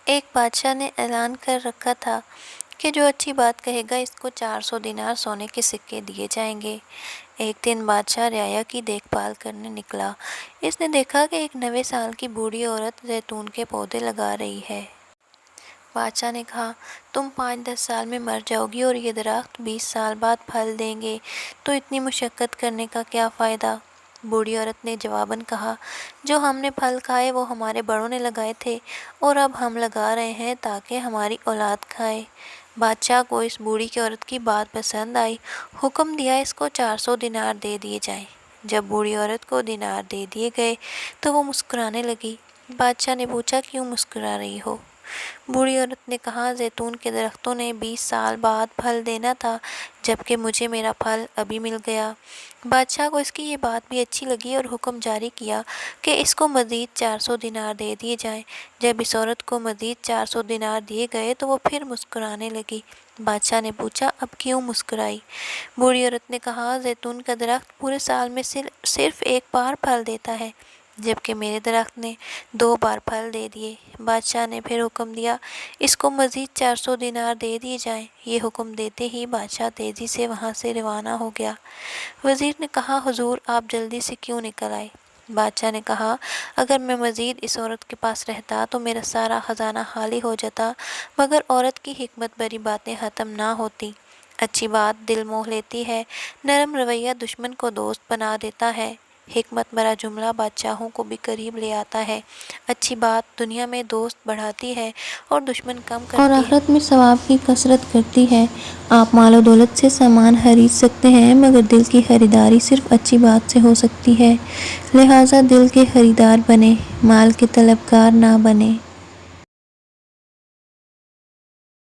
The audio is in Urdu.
ایک بادشاہ نے اعلان کر رکھا تھا کہ جو اچھی بات کہے گا اس کو 400 دینار سونے کے سکے دیے جائیں گے۔ ایک دن بادشاہ رعایا کی دیکھ بھال کرنے نکلا۔ اس نے دیکھا کہ ایک 90 سال کی بوڑھی عورت زیتون کے پودے لگا رہی ہے۔ بادشاہ نے کہا، تم 5-10 سال میں مر جاؤ گی اور یہ درخت 20 سال بعد پھل دیں گے، تو اتنی مشقت کرنے کا کیا فائدہ؟ بوڑھی عورت نے جواباً کہا، جو ہم نے پھل کھائے وہ ہمارے بڑوں نے لگائے تھے اور اب ہم لگا رہے ہیں تاکہ ہماری اولاد کھائے۔ بادشاہ کو اس بوڑھی کی عورت کی بات پسند آئی، حکم دیا اس کو 400 دینار دے دیے جائیں۔ جب بوڑھی عورت کو دینار دے دیے گئے تو وہ مسکرانے لگی۔ بادشاہ نے پوچھا، کیوں مسکرا رہی ہو؟ بوڑھی عورت نے کہا، زیتون کے درختوں نے 20 سال بعد پھل دینا تھا، جبکہ مجھے میرا پھل ابھی مل گیا۔ بادشاہ کو اس کی یہ بات بھی اچھی لگی اور حکم جاری کیا کہ اس کو مزید 400 دینار دے دیے جائیں۔ جب اس عورت کو مزید 400 دینار دیے گئے تو وہ پھر مسکرانے لگی۔ بادشاہ نے پوچھا، اب کیوں مسکرائی؟ بوڑھی عورت نے کہا، زیتون کا درخت پورے سال میں صرف ایک بار پھل دیتا ہے، جبکہ میرے درخت نے 2 بار پھل دے دیے۔ بادشاہ نے پھر حکم دیا، اس کو مزید 400 دینار دے دیے جائیں۔ یہ حکم دیتے ہی بادشاہ تیزی سے وہاں سے روانہ ہو گیا۔ وزیر نے کہا، حضور آپ جلدی سے کیوں نکل آئے؟ بادشاہ نے کہا، اگر میں مزید اس عورت کے پاس رہتا تو میرا سارا خزانہ خالی ہو جاتا، مگر عورت کی حکمت بھری باتیں ختم نہ ہوتی۔ اچھی بات دل موہ لیتی ہے، نرم رویہ دشمن کو دوست بنا دیتا ہے، حکمت بھرا جملہ بادشاہوں کو بھی قریب لے آتا ہے۔ اچھی بات دنیا میں دوست بڑھاتی ہے اور دشمن کم کرتی ہے، اور آخرت میں ثواب کی کثرت کرتی ہے۔ آپ مال و دولت سے سامان خرید سکتے ہیں، مگر دل کی خریداری صرف اچھی بات سے ہو سکتی ہے۔ لہٰذا دل کے خریدار بنیں، مال کے طلبگار نہ بنیں۔